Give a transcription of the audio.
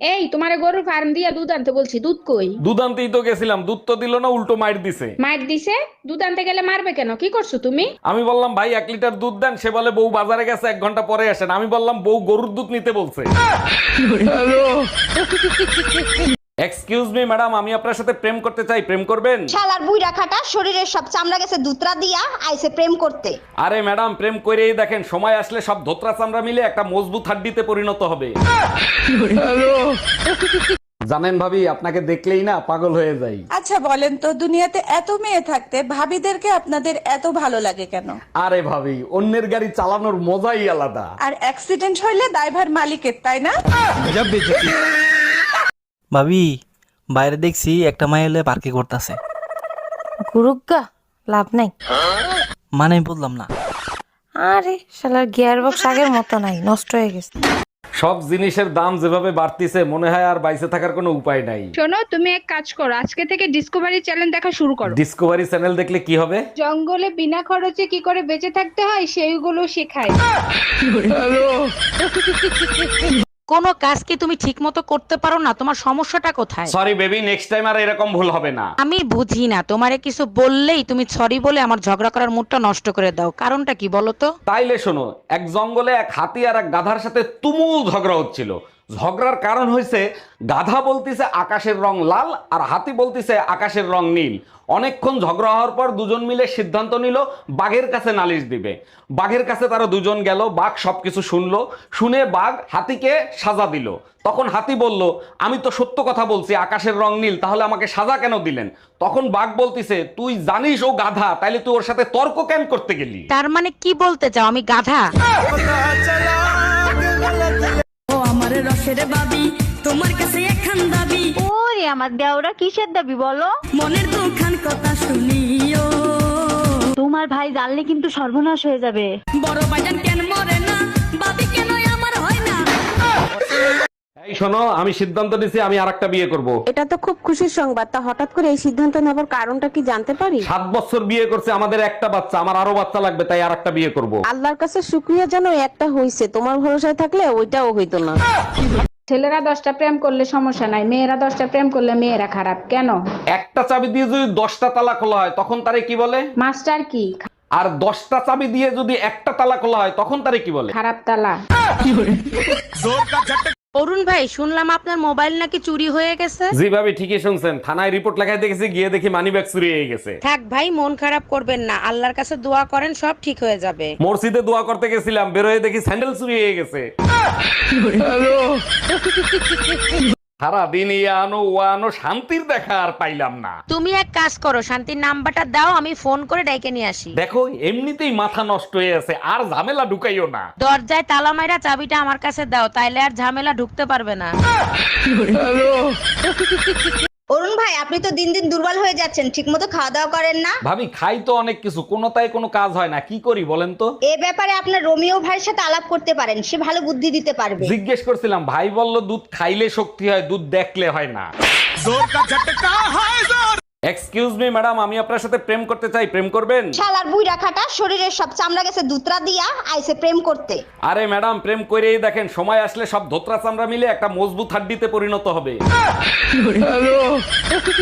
এই তোমারে গরুর ফার্ম দিয়া দুধ আনতে বলছি, দুধ কই? দুধ আনতেই তো গেছিলাম, দুধ তো দিল না, উল্টো মাইর দিছে। মাইর দিছে? দুধ আনতে গেলে মারবে কেন? কি করছো তুমি? আমি বললাম ভাই 1 লিটার দুধ দেন, সে বলে বউ বাজারে গেছে 1 ঘন্টা পরে আসেন। আমি বললাম বউ গরুর দুধ নিতে বলছে। এক্সকিউজ মি ম্যাডাম, আমি আপনার সাথে প্রেম করতে চাই, প্রেম করবেন? শালার বুইড়া খাটা শরীরের সব চামড়া গেছে দুতরা দিয়া আইছে প্রেম করতে। আরে ম্যাডাম, প্রেম করেই দেখেন, সময় আসলে সব ধোত্রা চামড়া মিলে একটা মজবুত হাড্ডিতে পরিণত হবে। জানেন ভাবি, আপনাকে দেখলেই না পাগল হয়ে যাই। আচ্ছা বলেন তো, দুনিয়াতে এত মেয়ে থাকতে ভাবিদেরকে আপনাদের এত ভালো লাগে কেন? আরে ভাবি, অন্যের গাড়ি চালানোর মজাই আলাদা। আর অ্যাক্সিডেন্ট হইলে দায়ভার মালিকের, তাই না? ভাবি, বাইরে দেখছি একটা মাইল পার্কে করতেছে। গুরুগা লাভ নাই। মানে আমি বললাম না। আরে শালার গিয়ার বক্স আগের মতো নাই, নষ্ট হয়ে গেছে। সব জিনিসের দাম যেভাবে বাড়তিছে, মনে হয় আর বাইসে থাকার কোনো উপায় নাই। শোনো, তুমি এক কাজ করো, আজকে থেকে ডিসকভারি চ্যানেল দেখা শুরু করো। ডিসকভারি চ্যানেল দেখলে কি হবে? জঙ্গলে বিনা খরচে কি করে বেঁচে থাকতে হয় সেইগুলো শেখায়। কোনো কাজ কি তুমি ঠিক মতো করতে পারো না? তোমার সমস্যাটা কোথায়? সরি বেবি, নেক্সট টাইম আর এরকম ভুল হবে না। আমি বুঝি না, তোমারে কিছু বললেই তুমি সরি বলে আমার ঝগড়া করার মুডটা নষ্ট করে দাও। কারণটা কি বলো তো? তাইলে শোনো, এক জঙ্গলে এক হাতি আর এক গাধার সাথে তুমুল ঝগড়া হচ্ছিল। ঝগড়ার কারণ হয়েছে গাধা বলতিছে আকাশের রং লাল আর হাতি বলতিছে আকাশের রং নীল। অনেকক্ষণ ঝগড়া হওয়ার পর দুজন মিলে সিদ্ধান্ত নিল বাঘের কাছে নালিশ দিবে। বাঘের কাছে তারা দুজন গেল, বাঘ সবকিছু শুনলো, শুনে বাঘ হাতিকে সাজা দিল। তখন হাতি বলল, আমি তো সত্য কথা বলছি, আকাশের রং নীল, তাহলে আমাকে সাজা কেন দিলেন? তখন বাঘ বলতিছে, তুই জানিস ও গাধা, তাইলে তুই ওর সাথে তর্ক কেন করতে গেলি? তার মানে কি বলতে চাও আমি গাধা? তোমার কাছে একখান দাবি, ওরে আমার দেওরা কিসের দাবি বলো? মনের দুখান কথা শুনিও। তোমার ভাই জানলে কিন্তু সর্বনাশ হয়ে যাবে। বড় ভাইজান কেন মরে না, বাবি কেন আমার হয় না? এই শোনো, আমি সিদ্ধান্ত নিছি আমি আরেকটা বিয়ে করব। এটা তো খুব খুশির সংবাদ। তা হঠাৎ করে এই সিদ্ধান্ত নেবার কারণটা কি জানতে পারি? 7 বছর বিয়ে করছে, আমাদের একটা বাচ্চা, আমার আরো বাচ্চা লাগবে, তাই আরেকটা বিয়ে করব। আল্লাহর কাছে শুকরিয়া জানো একটা হইছে, তোমার ভরসায় থাকলে ওইটাও হইতো না। ছেলেরা 10টা প্রেম করলে সমস্যা নাই, মেয়েরা 10টা প্রেম করলে মেয়েরা খারাপ কেন? একটা চাবি দিয়ে যদি 10টা তালা খোলা হয় তখন তারে কি বলে? মাস্টার কি? আর 10টা চাবি দিয়ে যদি একটা তালা খোলা হয় তখন তারে কি বলে? খারাপ তালা। অরুণ ভাই, শুনলাম আপনার মোবাইল নাকি চুরি হয়ে গেছে। জি ভাবি, ঠিকই শুনছেন। থানায় রিপোর্ট লেখাই দেখেছি, গিয়ে দেখি মানি ব্যাগ চুরি হয়ে গেছে। থাক ভাই, মন খারাপ করবেন না, আল্লাহর কাছে দোয়া করেন, সব ঠিক হয়ে যাবে। মসজিদে দোয়া করতে গেছিলাম, বেরোয় দেখি স্যান্ডেল চুরি হয়ে গেছে। সারাদিন আনো ও আনো, শান্তির দেখা আর পাইলাম না। তুমি এক কাজ করো, শান্তির নাম্বারটা দাও, আমি ফোন করে ডেকে নিয়ে আসি। দেখো, এমনিতেই মাথা নষ্ট হয়ে আছে, আর ঝামেলা ঢুকাইও না। দরজায় তালা মাইরা চাবিটা আমার কাছে দাও, তাইলে আর ঝামেলা ঢুকতে পারবে না। অরুণ ভাই, আপনি তো দিন দিন দুর্বল হয়ে যাচ্ছেন, ঠিকমতো খাওয়া দাওয়া করেন না। ভাবি, খাই তো অনেক কিছু, কোনোটাই কোনো কাজ হয় না, কি করি বলেন তো? এ ব্যাপারে আপনার রোমিও ভাইয়ের সাথে আলাপ করতে পারেন, সে ভালো বুদ্ধি দিতে পারবে। জিজ্ঞেস করছিলাম, ভাই বলল দুধ খাইলে শক্তি হয়, দুধ দেখলে হয় না। এক্সকিউজ মি ম্যাডাম, আমি আপনার সাথে প্রেম করতে চাই, প্রেম করবেন? শালার বুইড়া খাটা শরীরের সব চামড়া গেছে দুতরা দিয়া আইছে প্রেম করতে। আরে ম্যাডাম, প্রেম করেই দেখেন, সময় আসলে সব ধোত্রা চামড়া মিলে একটা মজবুত হাড্ডিতে পরিণত হবে।